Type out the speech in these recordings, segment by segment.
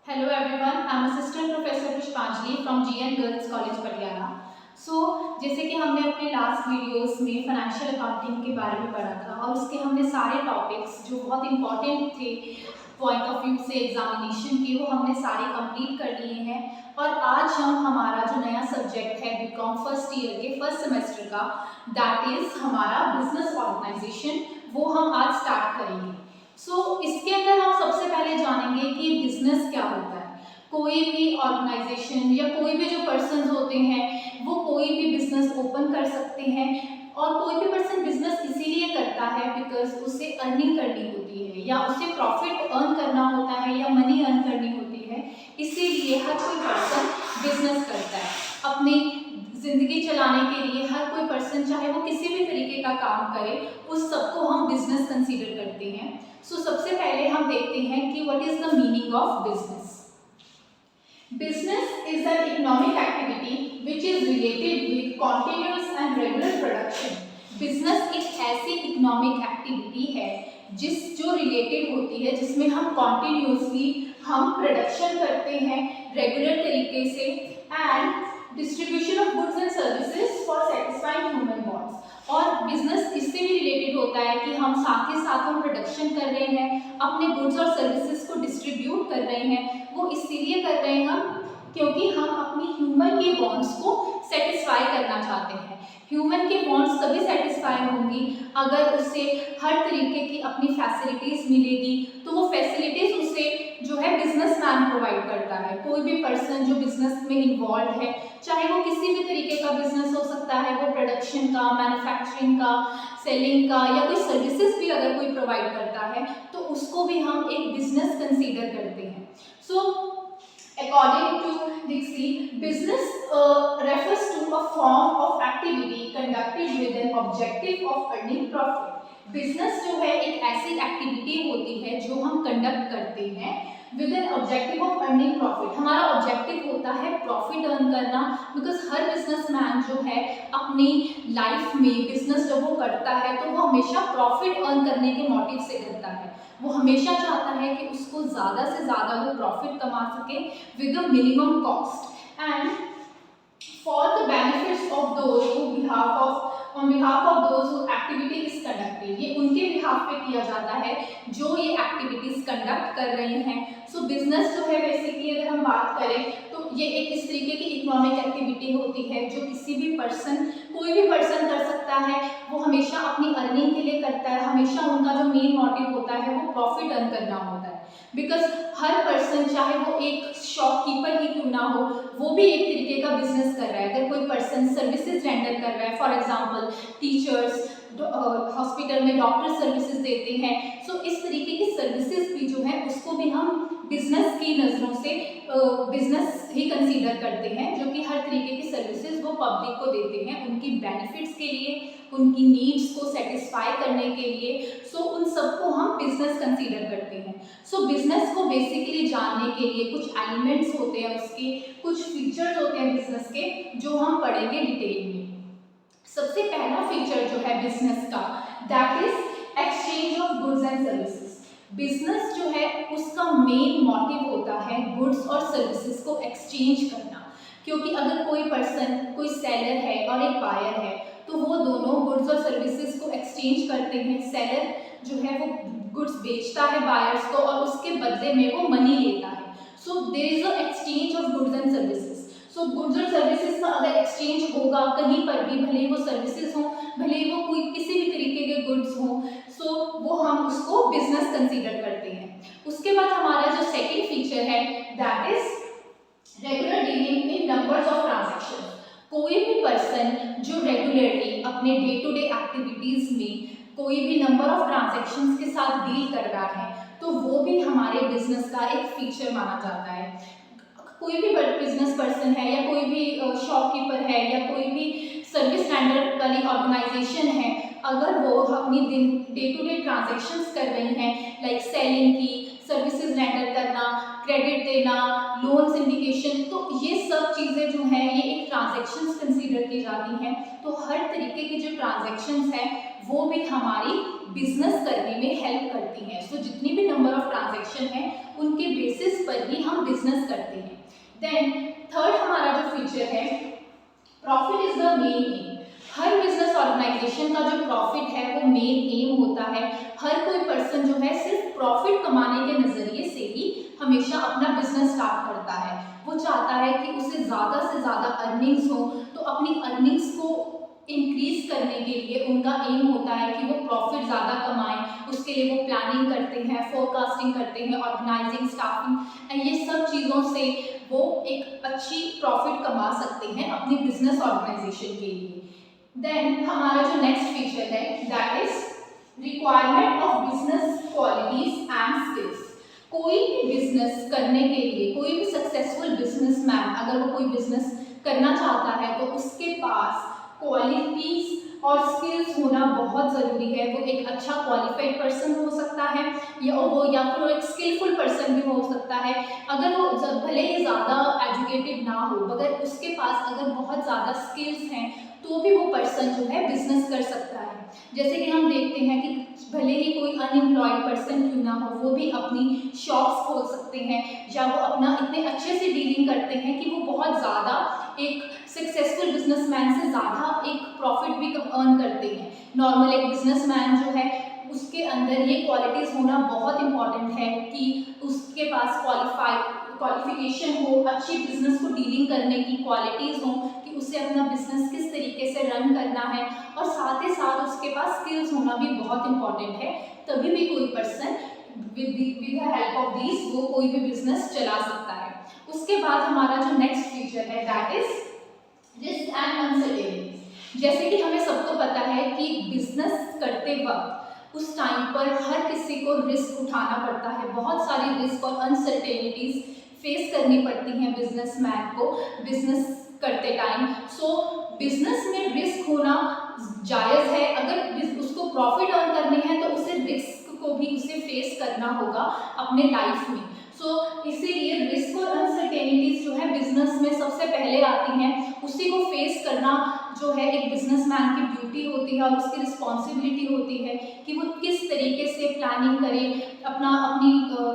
Hello everyone, I'm Assistant Professor Pushpanjali from GN Girls College Patiala. जैसे कि हमने अपने लास्ट वीडियोस में फाइनेंशियल अकाउंटिंग के बारे में पढ़ा था और उसके हमने सारे टॉपिक्स जो बहुत इंपॉर्टेंट थे पॉइंट ऑफ व्यू से एग्जामिनेशन के वो हमने सारे कंप्लीट कर लिए हैं। और आज हम हमारा जो नया सब्जेक्ट है बीकॉम फर्स्ट ईयर के फर्स्ट सेमेस्टर का दैट इज हमारा बिजनेस ऑर्गेनाइजेशन वो हम आज स्टार्ट करेंगे। इसके अंदर हम सबसे पहले जानेंगे कि बिजनेस क्या होता है। कोई भी ऑर्गेनाइजेशन या कोई भी जो पर्सन होते हैं वो कोई भी बिजनेस ओपन कर सकते हैं और कोई भी पर्सन बिजनेस इसीलिए करता है बिकॉज उसे अर्निंग करनी होती है या उसे प्रॉफिट अर्न करना होता है या मनी अर्न करनी होती है, इसीलिए हर कोई पर्सन बिजनेस करता है। अपनी जिंदगी चलाने के लिए हर कोई पर्सन चाहे वो किसी भी तरीके का काम करे उस सबको हम बिजनेस कंसीडर करते हैं। सबसे पहले हम देखते हैं कि what is the meaning of business. Business is an economic activity which is related with continuous and regular production. Business एक ऐसी economic activity है जो रिलेटेड होती है जिसमें हम continuously हम प्रोडक्शन करते हैं रेगुलर तरीके से and distribution of goods and services for satisfying human wants. और बिजनेस इससे भी रिलेटेड होता है कि हम साथ ही साथ हम प्रोडक्शन कर रहे हैं, अपने गुड्स और सर्विसेज को डिस्ट्रीब्यूट कर रहे हैं। वो इसीलिए कर रहे हैं हम क्योंकि हम अपनी ह्यूमन के वांट्स को सेटिस्फाई करना चाहते हैं। ह्यूमन के वांट्स तभी सेटिस्फाई होंगी अगर उसे हर तरीके की अपनी फैसिलिटीज मिलेगी, तो वो फैसिलिटीज उसे जो है बिजनेसमैन प्रोवाइड करता है। कोई भी पर्सन जो बिजनेस में इन्वॉल्व है, चाहे वो किसी भी तरीके का बिजनेस हो सकता है, वो प्रोडक्शन का, मैन्युफैक्चरिंग का, सेलिंग का या कोई सर्विसेज भी अगर कोई प्रोवाइड करता है तो उसको भी हम एक बिजनेस कंसीडर करते हैं। According to Dixie, business refers to a form of activity conducted with an objective of earning profit. Business जो है एक ऐसी एक्टिविटी होती है जो हम कंडक्ट करते हैं with an objective of earning profit. हमारा ऑब्जेक्टिव होता है प्रॉफिट अर्न करना, बिकॉज हर बिजनेसमैन जो है अपनी लाइफ में बिजनेस जब वो करता है तो वो हमेशा प्रॉफिट अर्न करने के मोटिव से करता है। वो हमेशा चाहता है कि उसको ज़्यादा से ज़्यादा वो प्रॉफिट कमा सके with a minimum cost and for the benefits of those on behalf of those who activity is conducted. ये उनके बिहाफ पे किया जाता है जो ये एक्टिविटीज कंडक्ट कर रहे हैं। बिजनेस जो है बेसिकली अगर हम बात करें तो ये एक इस तरीके की इकोनॉमिक एक्टिविटी होती है जो किसी भी पर्सन कोई भी पर्सन कर सकता है। वो हमेशा अपनी अर्निंग के लिए करता है, हमेशा उनका जो मेन मोटिव होता है वो प्रॉफिट अर्न करना होता है। बिकॉज हर पर्सन चाहे वो एक शॉपकीपर ही क्यों ना हो, वो भी एक तरीके का बिजनेस कर रहा है। अगर कोई पर्सन सर्विसेज रेंडर कर रहा है, फॉर एग्जांपल टीचर्स हॉस्पिटल में डॉक्टर सर्विसेज देते हैं, इस तरीके की सर्विसेज भी जो है उसको भी हम बिजनेस की नज़रों से बिजनेस ही कंसीडर करते हैं, जो कि हर तरीके की सर्विसेज वो पब्लिक को देते हैं उनकी बेनिफिट्स के लिए, उनकी नीड्स को सेटिस्फाई करने के लिए। उन सबको हम बिजनेस कंसीडर करते हैं। बिजनेस को बेसिकली जानने के लिए कुछ एलिमेंट्स होते हैं, उसके कुछ फीचर्स होते हैं बिजनेस के जो हम पढ़ेंगे डिटेल में। सबसे पहला फीचर जो है बिजनेस का that is exchange of goods and services. Business जो है उसका मेन मोटिव होता है गुड्स और सर्विसेज को एक्सचेंज करना, क्योंकि अगर कोई पर्सन कोई सेलर है और एक बायर है तो वो दोनों गुड्स और सर्विसेज को एक्सचेंज करते हैं। सेलर जो है वो गुड्स बेचता है बायर्स को और उसके बदले में वो मनी लेता है। There is a exchange of goods and services. Goods और सर्विसेज का अगर एक्सचेंज होगा कहीं पर भी, भले ही वो सर्विसेज हो, भले ही वो कोई किसी भी तरीके के गुड्स हो, वो हम उसको बिजनेस कंसीडर करते हैं। उसके बाद हमारा जो सेकंड फीचर है that is regular dealing in numbers of transaction. कोई भी पर्सन जो रेगुलरली अपने डे टू डे एक्टिविटीज में कोई भी नंबर ऑफ ट्रांजैक्शंस के साथ डील कर रहा है तो वो भी हमारे बिजनेस का एक फीचर माना जाता है। कोई भी बिजनेस पर्सन है या कोई भी शॉपकीपर है या कोई भी सर्विस रेंडर वाली ऑर्गेनाइजेशन है, अगर वो अपनी डे टू डे ट्रांजैक्शंस कर रही हैं लाइक सेलिंग की, सर्विसेज रेंडर करना, क्रेडिट देना, लोन सिंडिकेशन, तो ये सब चीज़ें जो हैं ये एक ट्रांजैक्शंस कंसीडर की जाती हैं। तो हर तरीके की जो ट्रांजैक्शंस हैं वो भी हमारी बिजनेस करने में हेल्प करती हैं। सो जितनी भी नंबर ऑफ ट्रांजैक्शन है उनके बेसिस पर ही हम बिजनेस करते हैं। देन थर्ड हमारा जो फीचर है, profit is the main aim. हर बिजनेस ऑर्गेनाइजेशन का जो प्रॉफिट है वो मेन एम होता है। हर कोई पर्सन जो है सिर्फ प्रॉफिट कमाने के नजरिए से ही हमेशा अपना बिजनेस स्टार्ट करता है। वो चाहता है कि उसे ज़्यादा से ज़्यादा अर्निंग्स हो, तो अपनी अर्निंग्स को इंक्रीज करने के लिए उनका एम होता है कि वो प्रॉफिट ज़्यादा कमाएं। उसके लिए वो प्लानिंग करते हैं, फोरकास्टिंग करते हैं, ऑर्गेनाइजिंग, स्टाफिंग एंड ये सब चीज़ों से वो एक अच्छी प्रॉफिट कमा सकते हैं अपनी बिजनेस ऑर्गेनाइजेशन के लिए। देन हमारा जो नेक्स्ट फीचर है that is requirement of business qualities and skills. कोई भी बिजनेस करने के लिए, कोई भी सक्सेसफुल बिजनेसमैन अगर वो कोई बिजनेस करना चाहता है तो उसके पास क्वालिटीज और स्किल्स होना बहुत ज़रूरी है। वो एक अच्छा क्वालिफाइड पर्सन हो सकता है या फिर वो एक स्किलफुल पर्सन भी हो सकता है। अगर वो भले ही ज़्यादा एजुकेटेड ना हो, मगर उसके पास अगर बहुत ज़्यादा स्किल्स हैं तो भी वो पर्सन जो है बिजनेस कर सकता है। जैसे कि हम देखते हैं कि भले ही कोई अनएम्प्लॉयड पर्सन क्यों ना हो, वो भी अपनी शॉप्स खोल सकते हैं, या वो अपना इतने अच्छे से डीलिंग करते हैं कि वो बहुत ज़्यादा एक सक्सेसफुल बिजनेसमैन से ज़्यादा एक प्रॉफिट भी अर्न करते हैं। नॉर्मल एक बिजनेसमैन जो है उसके अंदर ये क्वालिटीज़ होना बहुत इंपॉर्टेंट है कि उसके पास क्वालिफिकेशन हो, अच्छी बिजनेस को डीलिंग करने की क्वालिटीज़ हो कि उसे अपना बिजनेस किस तरीके से रन करना है, और साथ ही साथ उसके पास स्किल्स होना भी बहुत इंपॉर्टेंट है। तभी भी कोई person with the help of these वो कोई भी बिजनेस चला सकता है। उसके बाद हमारा जो नेक्स्ट फीचर है that is risk and uncertainties. जैसे कि हमें सबको पता है कि बिजनेस करते वक्त उस टाइम पर हर किसी को रिस्क उठाना पड़ता है, बहुत सारी रिस्क और अनसर्टेनिटीज फेस करनी पड़ती हैं बिजनेसमैन को बिजनेस करते टाइम। सो बिजनेस में रिस्क होना जायज़ है। अगर उसको प्रॉफिट अर्न करने हैं तो उसे रिस्क को भी उसे फेस करना होगा अपने लाइफ में। सो इसीलिए रिस्क और अनसर्टेनिटीज जो है बिजनेस में सबसे पहले आती हैं। उसी को फेस करना जो है एक बिजनेसमैन की ड्यूटी होती है और उसकी रिस्पॉन्सिबिलिटी होती है कि वो किस तरीके से प्लानिंग करे, अपनी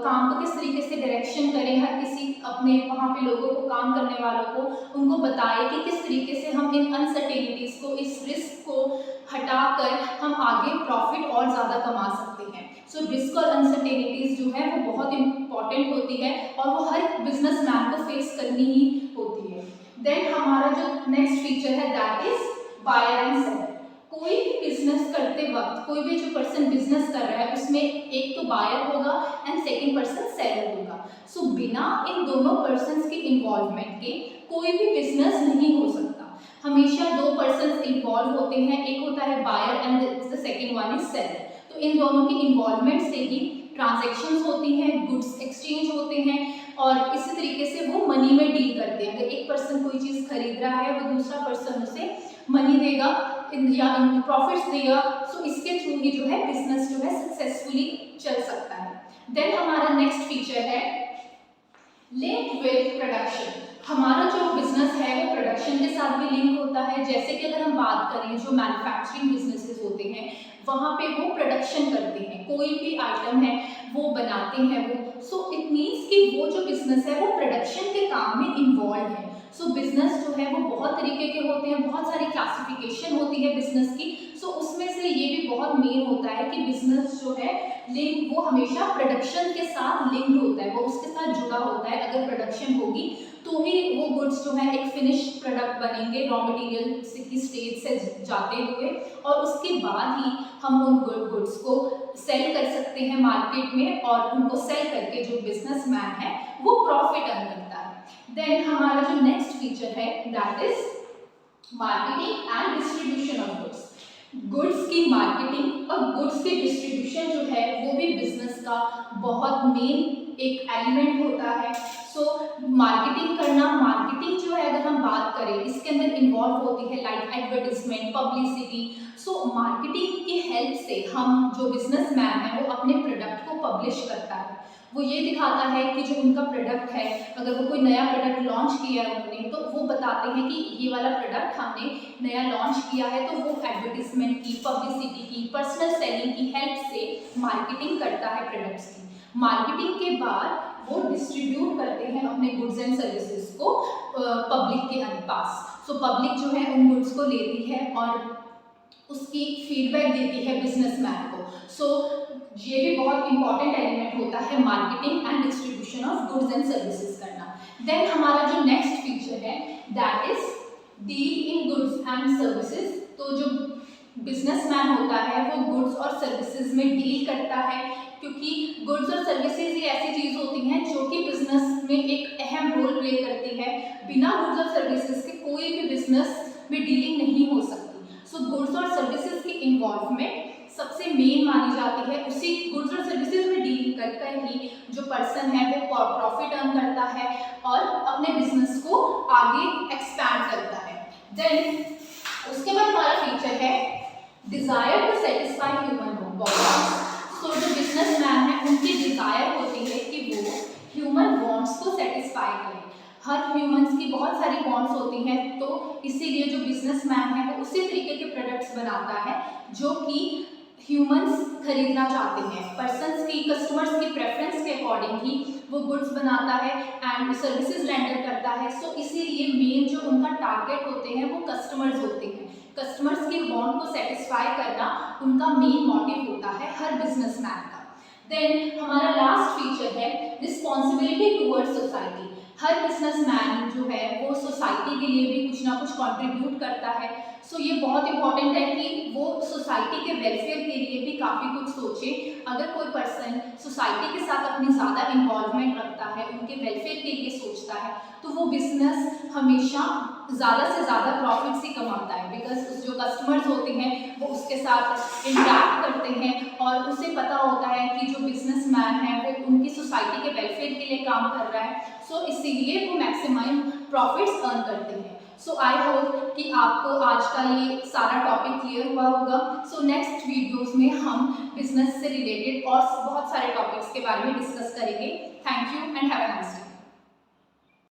काम को किस तरीके से डायरेक्शन करे, हर किसी अपने वहाँ पे लोगों को, काम करने वालों को उनको बताए कि किस तरीके से हम इन अनसर्टेनिटीज़ को, इस रिस्क को हटाकर हम आगे प्रॉफिट और ज़्यादा कमा सकते हैं। सो रिस्क और अनसर्टेनिटीज़ जो है वो बहुत इंपॉर्टेंट होती है और वो हर बिजनेसमैन को फेस करनी ही होती है। देन हमारा जो नेक्स्ट फीचर है that is buyer and seller. कोई भी बिजनेस करते वक्त, कोई भी जो पर्सन बिजनेस कर रहा है उसमें एक तो बायर होगा एंड सेकंड पर्सन सेलर होगा। सो बिना इन दोनों पर्सन्स के इन्वॉल्वमेंट के कोई भी बिजनेस नहीं हो सकता। हमेशा दो पर्सन इन्वॉल्व होते हैं, एक होता है buyer and the second one is seller. तो इन दोनों के इन्वॉल्वमेंट से ही ट्रांजैक्शंस होती हैं, गुड्स एक्सचेंज होते हैं और इसी तरीके से वो मनी में डील करते हैं। अगर एक पर्सन कोई चीज़ खरीद रहा है वो दूसरा पर्सन उसे मनी देगा या प्रॉफिट्स देगा। सो इसके थ्रू ही जो है बिजनेस जो है सक्सेसफुली चल सकता है। देन हमारा नेक्स्ट फीचर है लिंक विद प्रोडक्शन। हमारा जो बिजनेस है वो प्रोडक्शन के साथ भी लिंक होता है। जैसे कि अगर हम बात करें जो मैन्युफैक्चरिंग बिजनेसेस होते हैं वहाँ पे वो प्रोडक्शन करते हैं, कोई भी आइटम है वो बनाते हैं वो। सो इट मीन्स कि वो जो बिजनेस है वो प्रोडक्शन के काम में इन्वॉल्व है। सो बिजनेस जो है वो बहुत तरीके के होते हैं, बहुत सारी क्लासिफिकेशन होती है बिजनेस की। सो उसमें से ये भी बहुत मेन होता है कि बिजनेस जो है लिंक वो हमेशा प्रोडक्शन के साथ लिंक्ड होता है, वो उसके साथ जुड़ा होता है। अगर प्रोडक्शन होगी तो ही वो गुड्स जो है एक फिनिश्ड प्रोडक्ट बनेंगे, रॉ मटेरियल की स्टेज से जाते हुए, और उसके बाद ही हम उन गुड्स को सेल कर सकते हैं मार्केट में, और उनको सेल करके जो बिजनेसमैन है वो प्रॉफिट अर्न करता है। देन हमारा जो नेक्स्ट फीचर है that is marketing and distribution of goods. Goods की मार्केटिंग और गुड्स की डिस्ट्रीब्यूशन जो है वो भी बिजनेस का बहुत मेन एक एलिमेंट होता है। सो मार्केटिंग करना, मार्केटिंग जो है अगर हम बात करें इसके अंदर इन्वॉल्व होती है like advertisement, publicity. So marketing की हेल्प से हम जो बिजनेसमैन है वो अपने प्रोडक्ट को पब्लिश करता है। वो ये दिखाता है कि जो उनका प्रोडक्ट प्रोडक्ट है, अगर वो कोई नया प्रोडक्ट लॉन्च किया है उन्होंने, तो वो बताते हैं कि ये वाला प्रोडक्ट हमने नया लॉन्च किया है, तो वो एडवर्टीजमेंट की, पब्लिसिटी की, पर्सनल सेलिंग की हेल्प से मार्केटिंग करता है प्रोडक्ट्स की। मार्केटिंग के बाद वो डिस्ट्रीब्यूट करते हैं अपने गुड्स एंड सर्विसेज को पब्लिक के पास। सो पब्लिक जो है उन गुड्स को लेती है और उसकी फीडबैक देती है बिजनेसमैन को। सो ये भी बहुत इंपॉर्टेंट एलिमेंट होता है marketing and distribution of goods and services करना। देन हमारा जो नेक्स्ट फीचर है that is deal in goods and services. तो जो बिजनेसमैन होता है वो गुड्स और सर्विसेज में डील करता है, क्योंकि गुड्स और सर्विसेज ही ऐसी चीज होती हैं जो कि बिजनेस में एक अहम रोल प्ले करती है। बिना गुड्स और सर्विसेज के कोई भी बिजनेस में डीलिंग नहीं हो सकती। सो गुड्स और सर्विसेज की इन्वॉल्वमेंट सबसे मेन मानी जाती है। उसी गुड्स और सर्विसेज में डीलिंग करकर ही जो पर्सन है वो प्रॉफिट अर्न करता है और अपने बिजनेस को आगे एक्सपैंड करता है। देन उसके बाद हमारा फीचर है desire to satisfy human wants. So जो बिजनेसमैन है उनकी डिजायर होती है कि वो ह्यूमन वांट्स को सेटिस्फाई करें। हर ह्यूमंस की बहुत सारी वांट्स होती हैं, तो इसीलिए जो बिजनेसमैन है वो उसी तरीके के प्रोडक्ट्स बनाता है जो कि ह्यूमंस खरीदना चाहते हैं। पर्सन्स की, कस्टमर्स की प्रेफरेंस के अकॉर्डिंग ही वो गुड्स बनाता है एंड सर्विसेज रेंडर करता है। सो इसीलिए मेन जो उनका टारगेट होते हैं वो कस्टमर्स होते हैं। कस्टमर्स की वांट को सेटिस्फाई करना उनका मेन मोटिव होता है हर बिजनेसमैन का। देन हमारा लास्ट फीचर है रिस्पॉन्सिबिलिटी टूवर्ड्स सोसाइटी। हर बिजनेसमैन जो है वो सोसाइटी के लिए भी कुछ ना कुछ कंट्रीब्यूट करता है। सो ये बहुत इंपॉर्टेंट है कि वो सोसाइटी के वेलफेयर के लिए भी काफ़ी कुछ सोचे। अगर कोई पर्सन सोसाइटी के साथ अपनी ज़्यादा इन्वॉल्वमेंट रखता है, उनके वेलफेयर के लिए सोचता है, तो वो बिजनेस हमेशा ज़्यादा से ज़्यादा प्रॉफिट्स ही कमाता है। बिकॉज जो कस्टमर्स होते हैं वो उसके साथ इंटरेक्ट करते हैं और उसे पता होता है कि जो बिजनेसमैन है वो उनकी सोसाइटी के वेलफेयर के लिए काम कर रहा है। सो इसीलिए वो मैक्सिमम प्रॉफिट्स अर्न करते हैं। सो आई होप कि आपको आज का ये सारा टॉपिक क्लियर हुआ होगा। सो नेक्स्ट वीडियोस में हम बिजनेस से रिलेटेड और बहुत सारे टॉपिक्स के बारे में डिस्कस करेंगे। Thank you and have a nice day.